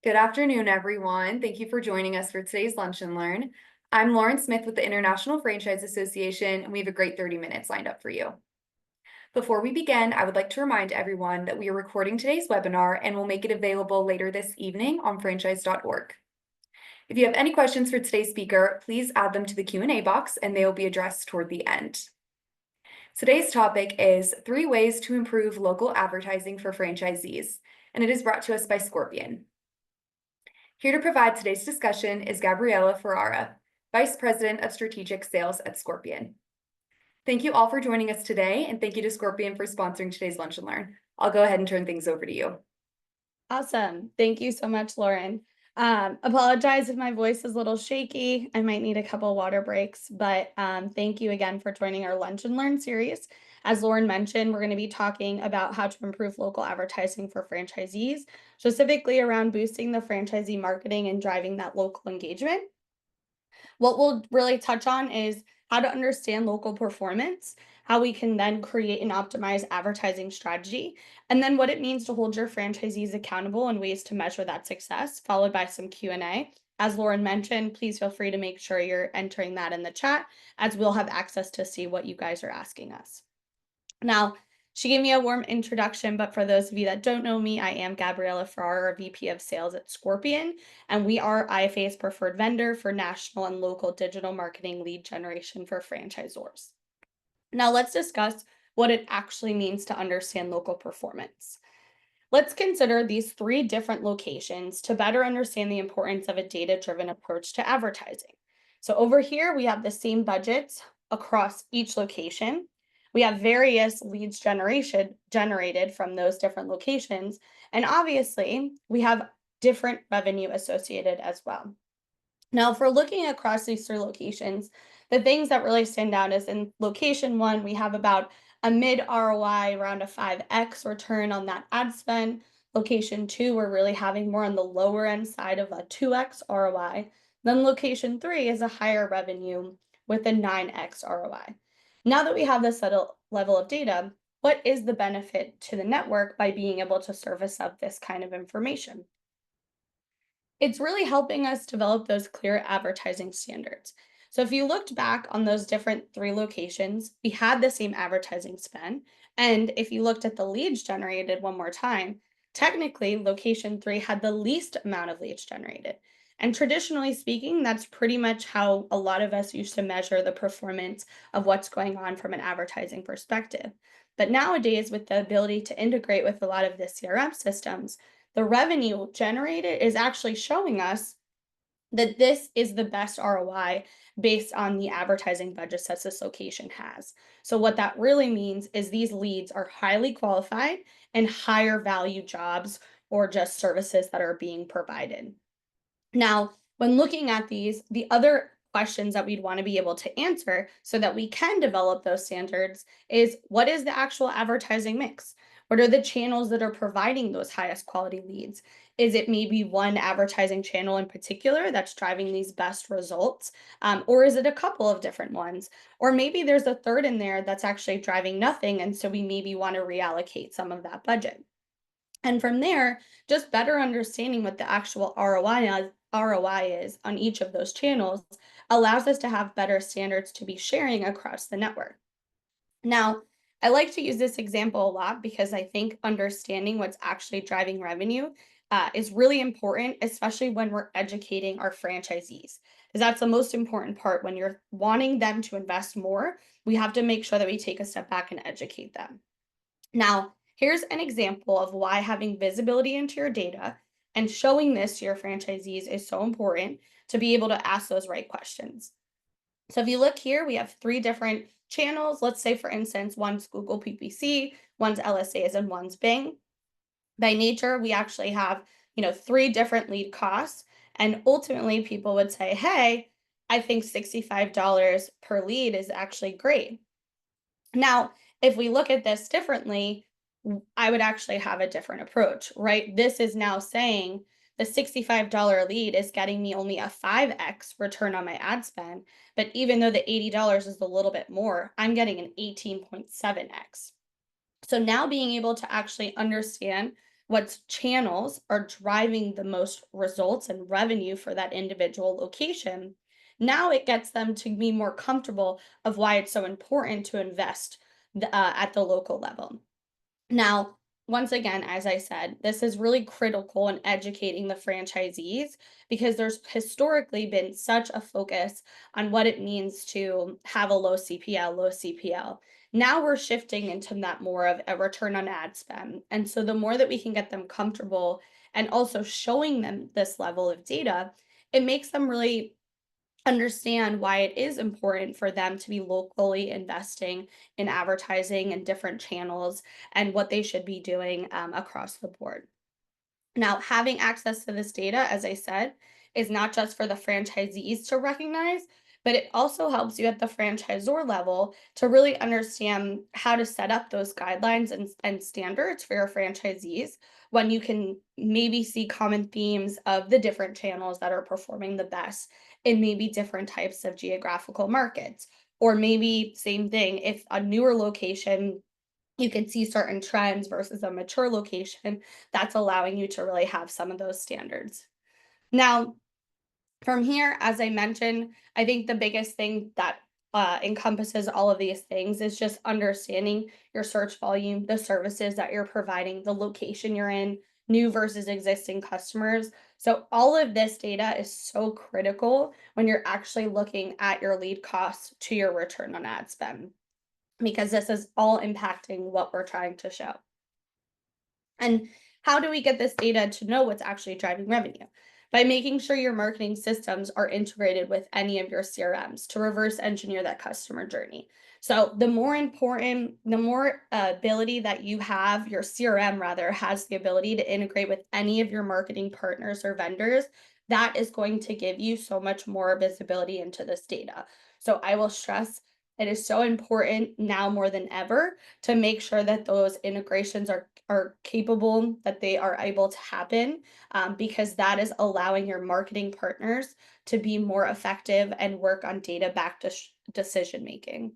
Good afternoon, everyone. Thank you for joining us for today's Lunch and Learn. I'm Lauren Smith with the International Franchise Association, and we have a great 30 minutes lined up for you. Before we begin, I would like to remind everyone that we are recording today's webinar and will make it available later this evening on franchise.org. If you have any questions for today's speaker, please add them to the Q&A box and they will be addressed toward the end. Today's topic is 3 ways to improve local advertising for franchisees, and it is brought to us by Scorpion. Here to provide today's discussion is Gabriella Ferrara, Vice President of Strategic Sales at Scorpion. Thank you all for joining us today, and thank you to Scorpion for sponsoring today's Lunch and Learn. I'll go ahead and turn things over to you. Awesome. Thank you so much, Lauren. Apologize if my voice is a little shaky. I might need a couple water breaks, but thank you again for joining our Lunch and Learn series. As Lauren mentioned, we're going to be talking about how to improve local advertising for franchisees, specifically around boosting the franchisee marketing and driving that local engagement. What we'll really touch on is how to understand local performance, how we can then create and optimize advertising strategy, and then what it means to hold your franchisees accountable and ways to measure that success, followed by some Q&A. As Lauren mentioned, please feel free to make sure you're entering that in the chat, as we'll have access to see what you guys are asking us. Now, she gave me a warm introduction, but for those of you that don't know me, I am Gabriella Ferrara, VP of Sales at Scorpion, and we are IFA's preferred vendor for national and local digital marketing lead generation for franchisors. Now, let's discuss what it actually means to understand local performance. Let's consider these 3 different locations to better understand the importance of a data-driven approach to advertising. So over here, we have the same budgets across each location. We have various leads generated from those different locations. And obviously, we have different revenue associated as well. Now, if we're looking across these 3 locations, the things that really stand out is in location 1, we have about a mid ROI, around a 5x return on that ad spend. Location 2, we're really having more on the lower end side of a 2x ROI. Then location 3 is a higher revenue with a 9x ROI. Now that we have this level of data, what is the benefit to the network by being able to service up this kind of information? It's really helping us develop those clear advertising standards. So if you looked back on those different 3 locations, we had the same advertising spend. And if you looked at the leads generated one more time, technically location 3 had the least amount of leads generated. And traditionally speaking, that's pretty much how a lot of us used to measure the performance of what's going on from an advertising perspective. But nowadays, with the ability to integrate with a lot of the CRM systems, the revenue generated is actually showing us that this is the best ROI based on the advertising budgets that this location has. So what that really means is these leads are highly qualified and higher value jobs or just services that are being provided. Now, when looking at these, the other questions that we'd want to be able to answer so that we can develop those standards is, what is the actual advertising mix? What are the channels that are providing those highest quality leads? Is it maybe one advertising channel in particular that's driving these best results? Or is it a couple of different ones? Or maybe there's a third in there that's actually driving nothing, and so we maybe want to reallocate some of that budget. And from there, just better understanding what the actual ROI is on each of those channels allows us to have better standards to be sharing across the network. Now, I like to use this example a lot because I think understanding what's actually driving revenue is really important, especially when we're educating our franchisees. Because that's the most important part. When you're wanting them to invest more, we have to make sure that we take a step back and educate them. Now, here's an example of why having visibility into your data and showing this to your franchisees is so important to be able to ask those right questions. So if you look here, we have 3 different channels. Let's say, for instance, one's Google PPC, one's LSAs, and one's Bing. By nature, we actually have, 3 different lead costs. And ultimately, people would say, hey, I think $65 per lead is actually great. Now, if we look at this differently, I would actually have a different approach, right? This is now saying the $65 lead is getting me only a 5x return on my ad spend. But even though the $80 is a little bit more, I'm getting an 18.7x. So now being able to actually understand what channels are driving the most results and revenue for that individual location, now it gets them to be more comfortable of why it's so important to invest at the local level. Now, once again, as I said, this is really critical in educating the franchisees because there's historically been such a focus on what it means to have a low CPL, low CPL. Now we're shifting into that more of a return on ad spend. And so the more that we can get them comfortable and also showing them this level of data, it makes them really understand why it is important for them to be locally investing in advertising and different channels and what they should be doing across the board. Now, having access to this data, as I said, is not just for the franchisees to recognize, but it also helps you at the franchisor level to really understand how to set up those guidelines and standards for your franchisees when you can maybe see common themes of the different channels that are performing the best in maybe different types of geographical markets. Or maybe, same thing, if a newer location you can see certain trends versus a mature location that's allowing you to really have some of those standards. Now, from here, as I mentioned, I think the biggest thing that encompasses all of these things is just understanding your search volume, the services that you're providing, the location you're in, new versus existing customers. So, all of this data is so critical when you're actually looking at your lead costs to your return on ad spend, because this is all impacting what we're trying to show. And how do we get this data to know what's actually driving revenue? By making sure your marketing systems are integrated with any of your CRMs to reverse engineer that customer journey. So, the more important, the more ability that you have, your CRM rather has the ability to integrate with any of your marketing partners or vendors, that is going to give you so much more visibility into this data. So, I will stress it is so important now more than ever to make sure that those integrations are capable, that they are able to happen, because that is allowing your marketing partners to be more effective and work on data backed decision making.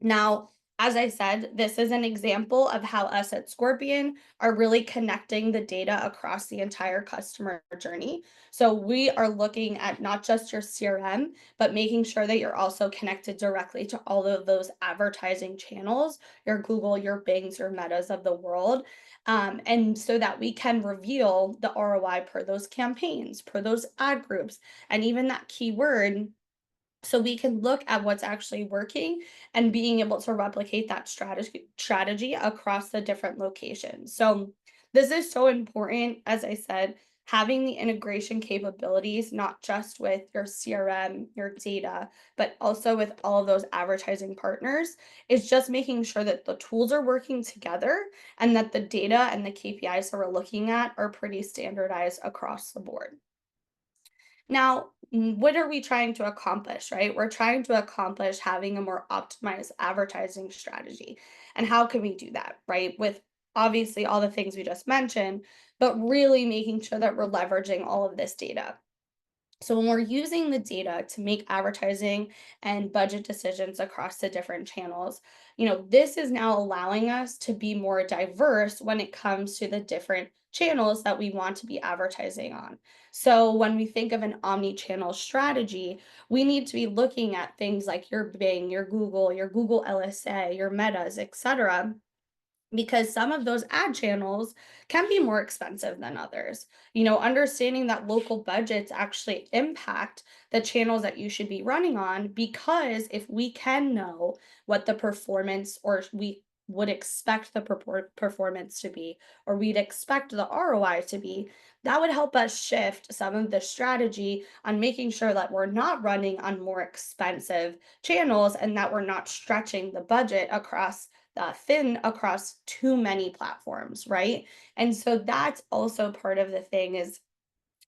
Now, as I said, this is an example of how us at Scorpion are really connecting the data across the entire customer journey. So we are looking at not just your CRM, but making sure that you're also connected directly to all of those advertising channels, your Google, your Bings, your Metas of the world. And so that we can reveal the ROI per those campaigns, per those ad groups, and even that keyword, so we can look at what's actually working and being able to replicate that strategy across the different locations. So this is so important, as I said, having the integration capabilities, not just with your CRM, your data, but also with all of those advertising partners, is just making sure that the tools are working together and that the data and the KPIs that we're looking at are pretty standardized across the board. Now, what are we trying to accomplish, right? We're trying to accomplish having a more optimized advertising strategy. And how can we do that, right? With obviously all the things we just mentioned, but really making sure that we're leveraging all of this data. So when we're using the data to make advertising and budget decisions across the different channels, this is now allowing us to be more diverse when it comes to the different channels that we want to be advertising on. So when we think of an omni-channel strategy, we need to be looking at things like your Bing, your Google LSA, your Metas, etc., because some of those ad channels can be more expensive than others. Understanding that local budgets actually impact the channels that you should be running on, because if we can know what the performance, or we would expect the performance to be, or we'd expect the ROI to be, that would help us shift some of the strategy on making sure that we're not running on more expensive channels and that we're not stretching the budget thin across too many platforms, right? And so that's also part of the thing is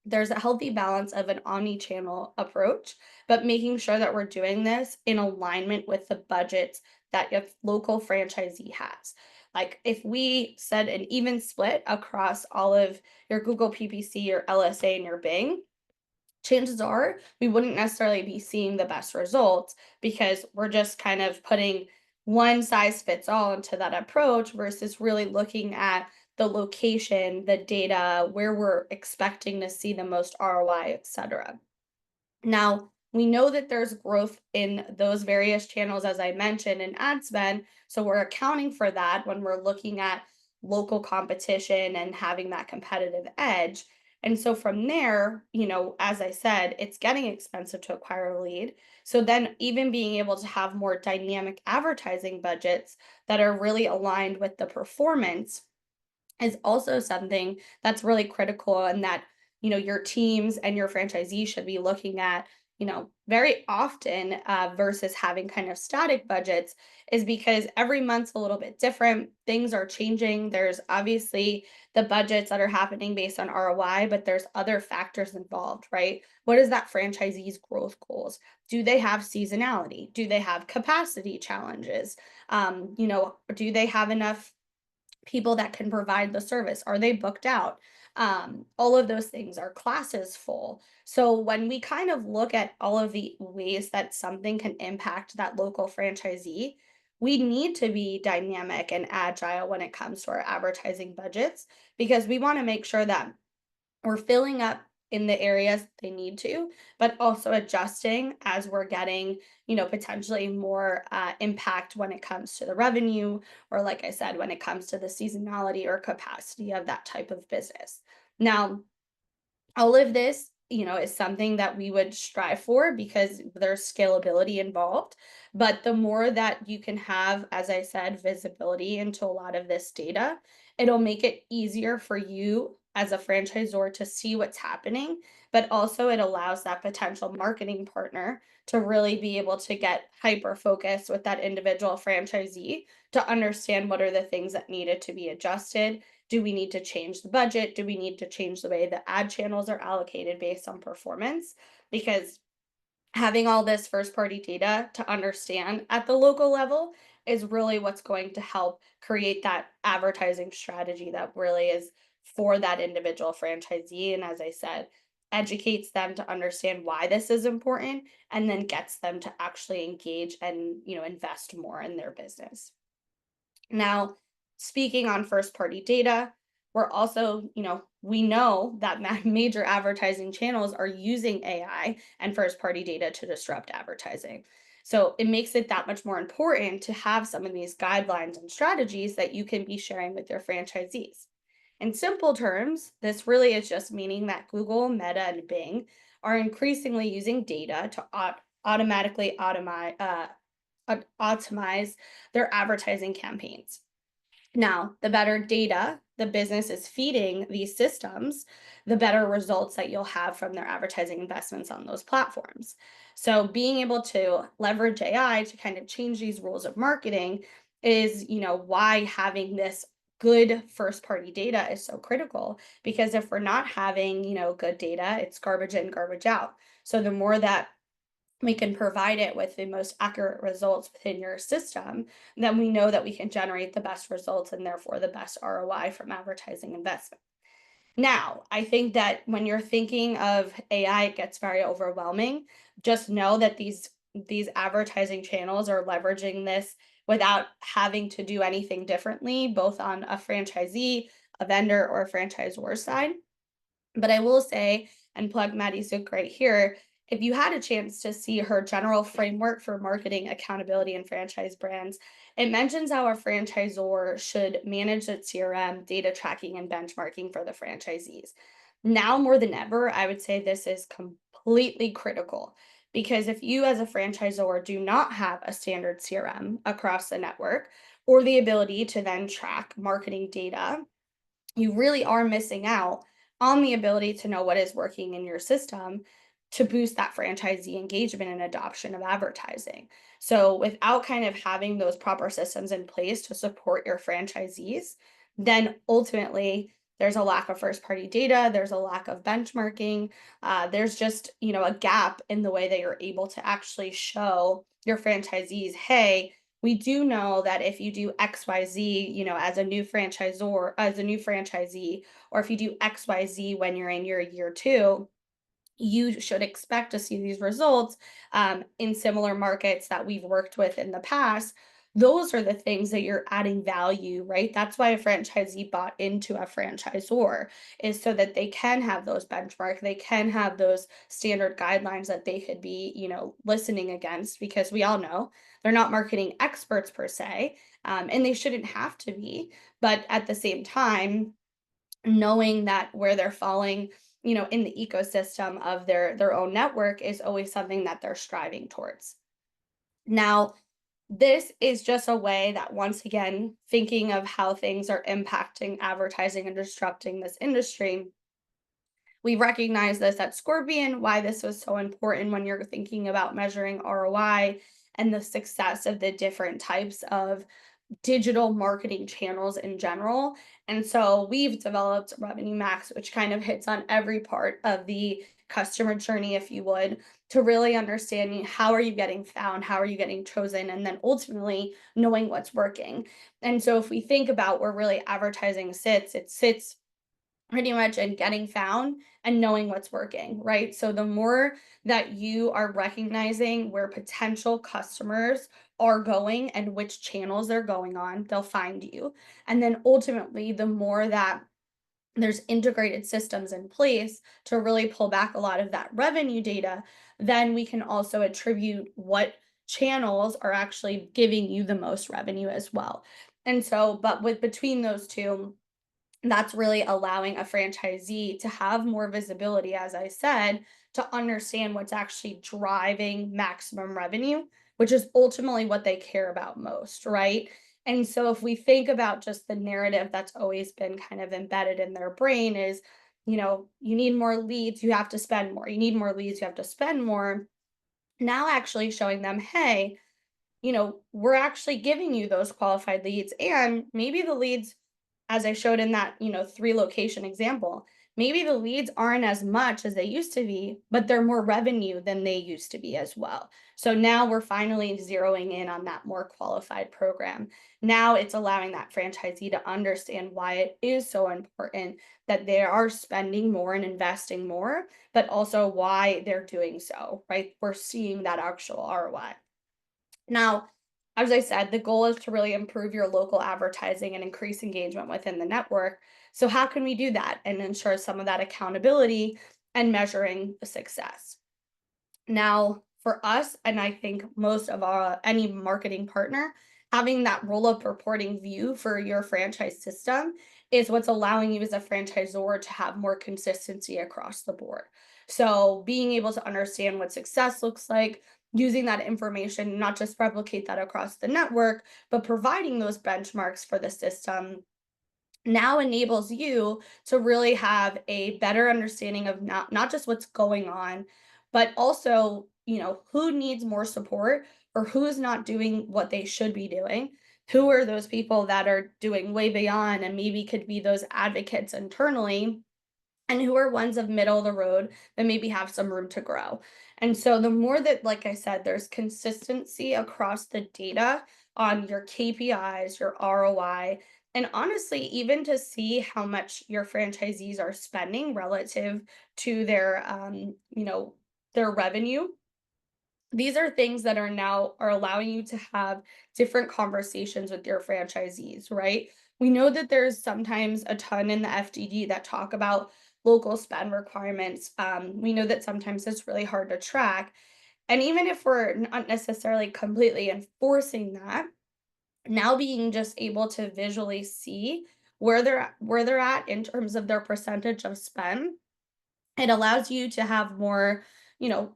there's a healthy balance of an omni-channel approach, but making sure that we're doing this in alignment with the budgets that a local franchisee has. Like if we said an even split across all of your Google PPC, your LSA, and your Bing, chances are we wouldn't necessarily be seeing the best results because we're just kind of putting one size fits all into that approach versus really looking at the location, the data, where we're expecting to see the most ROI, etc. Now, we know that there's growth in those various channels, as I mentioned, in ad spend. So we're accounting for that when we're looking at local competition and having that competitive edge. And so from there, as I said, it's getting expensive to acquire a lead. So then, even being able to have more dynamic advertising budgets that are really aligned with the performance is also something that's really critical, and that your teams and your franchisees should be looking at very often, versus having kind of static budgets, is because every month's a little bit different. Things are changing. There's obviously the budgets that are happening based on ROI, but there's other factors involved, right? What is that franchisee's growth goals? Do they have seasonality? Do they have capacity challenges? Do they have enough people that can provide the service? Are they booked out? All of those things. Are classes full? So when we kind of look at all of the ways that something can impact that local franchisee, we need to be dynamic and agile when it comes to our advertising budgets, because we want to make sure that we're filling up in the areas they need to, but also adjusting as we're getting, potentially more impact when it comes to the revenue, or like I said, when it comes to the seasonality or capacity of that type of business. Now, all of this, is something that we would strive for because there's scalability involved. But the more that you can have, as I said, visibility into a lot of this data, it'll make it easier for you as a franchisor to see what's happening. But also, it allows that potential marketing partner to really be able to get hyper focused with that individual franchisee to understand what are the things that needed to be adjusted. Do we need to change the budget? Do we need to change the way the ad channels are allocated based on performance? Because having all this first party data to understand at the local level is really what's going to help create that advertising strategy that really is for that individual franchisee. And as I said, educates them to understand why this is important, and then gets them to actually engage and invest more in their business. Now, speaking on first party data, we're also, we know that major advertising channels are using AI and first party data to disrupt advertising. So it makes it that much more important to have some of these guidelines and strategies that you can be sharing with your franchisees. In simple terms, this really is just meaning that Google, Meta, and Bing are increasingly using data to automatically optimize their advertising campaigns. Now, the better data the business is feeding these systems, the better results that you'll have from their advertising investments on those platforms. So, being able to leverage AI to kind of change these rules of marketing is, why having this good first party data is so critical. Because if we're not having, good data, it's garbage in, garbage out. So, the more that we can provide it with the most accurate results within your system, then we know that we can generate the best results and therefore the best ROI from advertising investment. Now, I think that when you're thinking of AI, it gets very overwhelming. Just know that these advertising channels are leveraging this without having to do anything differently, both on a franchisee, a vendor, or a franchisor side. But I will say, and plug Maddie Zook right here, if you had a chance to see her general framework for marketing, accountability, and franchise brands, it mentions how a franchisor should manage its CRM, data tracking, and benchmarking for the franchisees. Now more than ever, I would say this is completely critical, because if you as a franchisor do not have a standard CRM across the network, or the ability to then track marketing data, you really are missing out on the ability to know what is working in your system to boost that franchisee engagement and adoption of advertising. So, without kind of having those proper systems in place to support your franchisees, then ultimately there's a lack of first party data, there's a lack of benchmarking, there's just, a gap in the way that you're able to actually show your franchisees, hey, we do know that if you do XYZ, as a new franchisor, as a new franchisee, or if you do XYZ when you're in your year two, you should expect to see these results in similar markets that we've worked with in the past. those are the things that you're adding value, right? That's why a franchisee bought into a franchisor, is so that they can have those benchmarks, they can have those standard guidelines that they could be, listening against, because we all know they're not marketing experts per se, and they shouldn't have to be. But at the same time, knowing that where they're falling, in the ecosystem of their own network is always something that they're striving towards. Now, this is just a way that, once again, thinking of how things are impacting advertising and disrupting this industry, we recognize this at Scorpion, why this was so important when you're thinking about measuring ROI and the success of the different types of digital marketing channels in general. And so we've developed Revenue Max, which kind of hits on every part of the customer journey, if you would, to really understanding how are you getting found, how are you getting chosen, and then ultimately knowing what's working. And so if we think about where really advertising sits, it sits pretty much in getting found and knowing what's working, right? So the more that you are recognizing where potential customers are going and which channels they're going on, they'll find you. And then ultimately, the more that there's integrated systems in place to really pull back a lot of that revenue data, then we can also attribute what channels are actually giving you the most revenue as well. And so, but with between those two, that's really allowing a franchisee to have more visibility, as I said, to understand what's actually driving maximum revenue, which is ultimately what they care about most, right? And so if we think about just the narrative that's always been kind of embedded in their brain is, you need more leads, you have to spend more. You need more leads, you have to spend more. Now actually showing them, hey, we're actually giving you those qualified leads, and maybe the leads, as I showed in that, 3 location example, maybe the leads aren't as much as they used to be, but they're more revenue than they used to be as well. So now we're finally zeroing in on that more qualified program. Now it's allowing that franchisee to understand why it is so important that they are spending more and investing more, but also why they're doing so, right? We're seeing that actual ROI. Now, as I said, the goal is to really improve your local advertising and increase engagement within the network. So, how can we do that and ensure some of that accountability and measuring the success? Now, for us, and I think most of our any marketing partner, having that roll-up reporting view for your franchise system is what's allowing you as a franchisor to have more consistency across the board. So, being able to understand what success looks like, using that information, not just replicate that across the network, but providing those benchmarks for the system now enables you to really have a better understanding of not just what's going on, but also, who needs more support or who's not doing what they should be doing. Who are those people that are doing way beyond and maybe could be those advocates internally, and who are ones of middle of the road that maybe have some room to grow. And so the more that, like I said, there's consistency across the data on your KPIs, your ROI, and honestly, even to see how much your franchisees are spending relative to their revenue, these are things that are allowing you to have different conversations with your franchisees, right? We know that there's sometimes a ton in the FDD that talk about local spend requirements. We know that sometimes it's really hard to track. And even if we're not necessarily completely enforcing that, now being just able to visually see where they're at in terms of their percentage of spend, it allows you to have you know,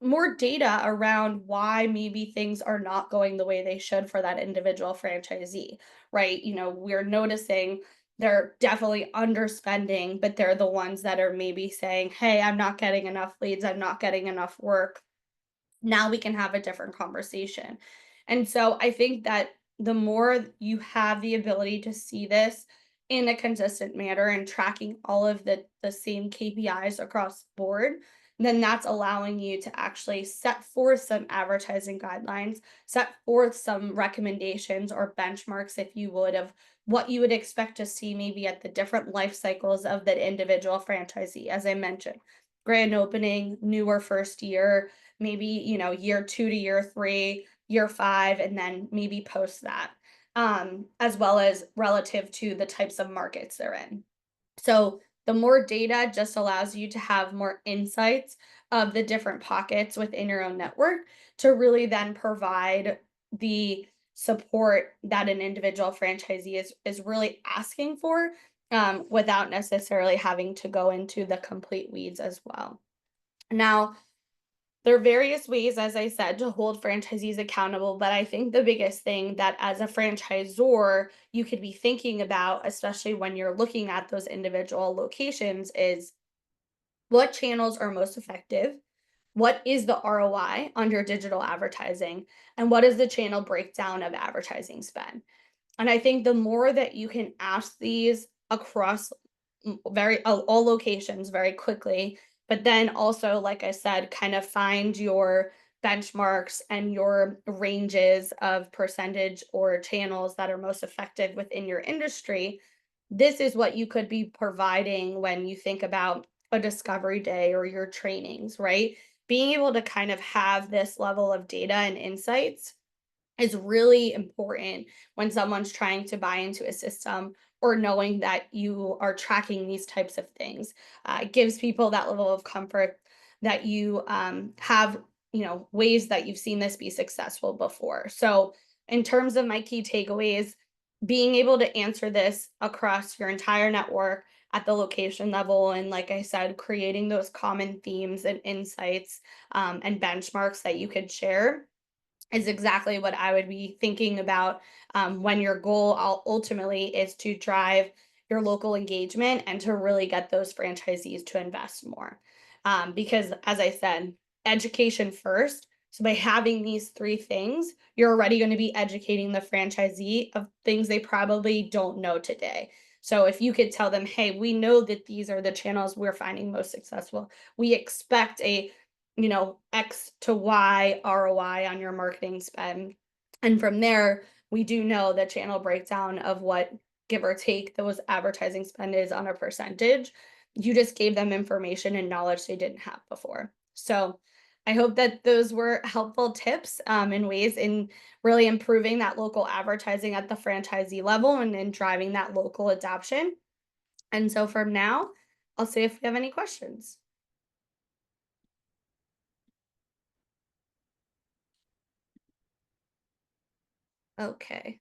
more data around why maybe things are not going the way they should for that individual franchisee, right? We're noticing they're definitely underspending, but they're the ones that are maybe saying, hey, I'm not getting enough leads, I'm not getting enough work. Now we can have a different conversation. And so I think that the more you have the ability to see this in a consistent manner and tracking all of the same KPIs across the board, then that's allowing you to actually set forth some advertising guidelines, set forth some recommendations or benchmarks, if you would, of what you would expect to see maybe at the different life cycles of that individual franchisee. As I mentioned, grand opening, newer first year, maybe, year 2 to year 3, year 5, and then maybe post that, as well as relative to the types of markets they're in. So the more data just allows you to have more insights of the different pockets within your own network to really then provide the support that an individual franchisee is really asking for, without necessarily having to go into the complete weeds as well. Now, there are various ways, as I said, to hold franchisees accountable, but I think the biggest thing that as a franchisor you could be thinking about, especially when you're looking at those individual locations, is what channels are most effective? What is the ROI on your digital advertising? And what is the channel breakdown of advertising spend? And I think the more that you can ask these across all locations very quickly, but then also, like I said, kind of find your benchmarks and your ranges of percentage or channels that are most effective within your industry. This is what you could be providing when you think about a discovery day or your trainings, right? Being able to kind of have this level of data and insights is really important when someone's trying to buy into a system, or knowing that you are tracking these types of things. It gives people that level of comfort that you have, ways that you've seen this be successful before. So, in terms of my key takeaways, being able to answer this across your entire network at the location level, and like I said, creating those common themes and insights, and benchmarks that you could share is exactly what I would be thinking about, when your goal ultimately is to drive your local engagement and to really get those franchisees to invest more. Because, as I said, education first. So, by having these three things, you're already going to be educating the franchisee of things they probably don't know today. So, if you could tell them, hey, we know that these are the channels we're finding most successful, we expect a X to Y ROI on your marketing spend. And from there, we do know the channel breakdown of what, give or take, those advertising spend is on a percentage. You just gave them information and knowledge they didn't have before. So I hope that those were helpful tips, and ways in really improving that local advertising at the franchisee level, and driving that local adoption. And so from now, I'll see if we have any questions. Okay.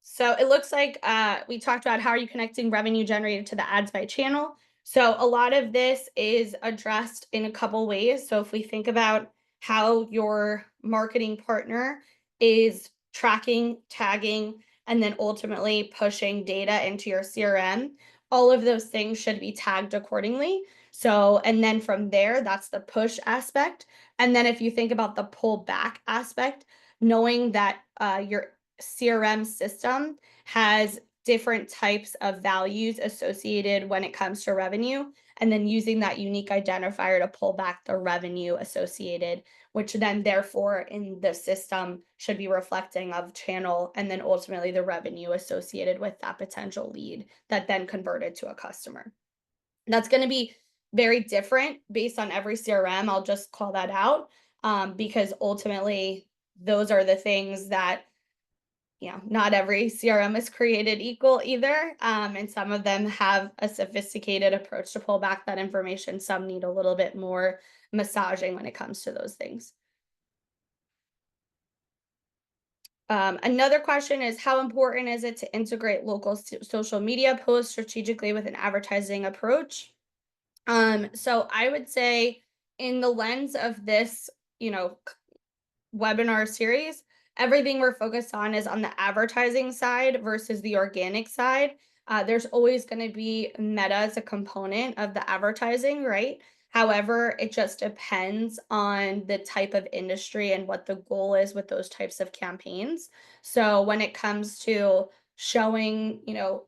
So it looks like we talked about how are you connecting revenue generated to the ads by channel. So a lot of this is addressed in a couple ways. So if we think about how your marketing partner is tracking, tagging, and then ultimately pushing data into your CRM, all of those things should be tagged accordingly. So, and then from there, that's the push aspect. And then if you think about the pull back aspect, knowing that your CRM system has different types of values associated when it comes to revenue, and then using that unique identifier to pull back the revenue associated, which then therefore in the system should be reflecting of channel, and then ultimately the revenue associated with that potential lead that then converted to a customer. That's going to be very different based on every CRM. I'll just call that out, because ultimately those are the things that, not every CRM is created equal either. And some of them have a sophisticated approach to pull back that information. Some need a little bit more massaging when it comes to those things. Another question is, how important is it to integrate local social media posts strategically with an advertising approach? So I would say, in the lens of this, webinar series, everything we're focused on is on the advertising side versus the organic side. There's always going to be meta as a component of the advertising, right? However, it just depends on the type of industry and what the goal is with those types of campaigns. So when it comes to showing,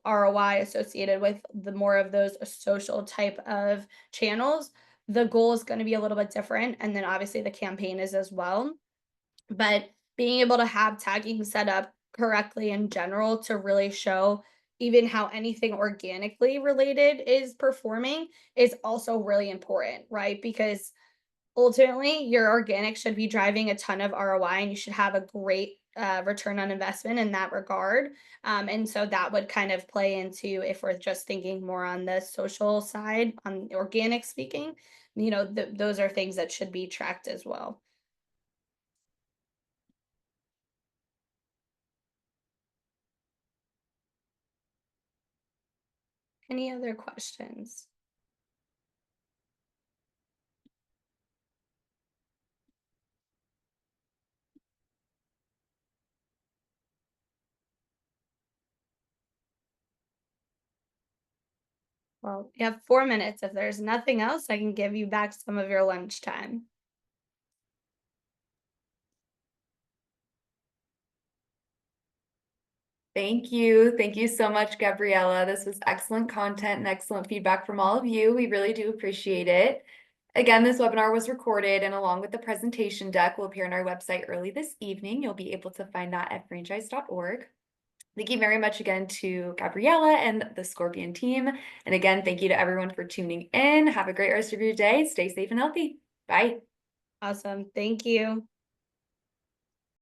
ROI associated with the more of those social type of channels, the goal is going to be a little bit different. And then obviously the campaign is as well. But being able to have tagging set up correctly in general to really show even how anything organically related is performing is also really important, right? Because ultimately, your organic should be driving a ton of ROI and you should have a great return on investment in that regard. And so that would kind of play into if we're just thinking more on the social side, on organic speaking, those are things that should be tracked as well. Any other questions? Well, you have 4 minutes. If there's nothing else, I can give you back some of your lunchtime. Thank you. Thank you so much, Gabriella. This was excellent content and excellent feedback from all of you. We really do appreciate it. Again, this webinar was recorded and along with the presentation deck will appear on our website early this evening. You'll be able to find that at franchise.org. Thank you very much again to Gabriella and the Scorpion team. And again, thank you to everyone for tuning in. Have a great rest of your day. Stay safe and healthy. Bye. Awesome. Thank you.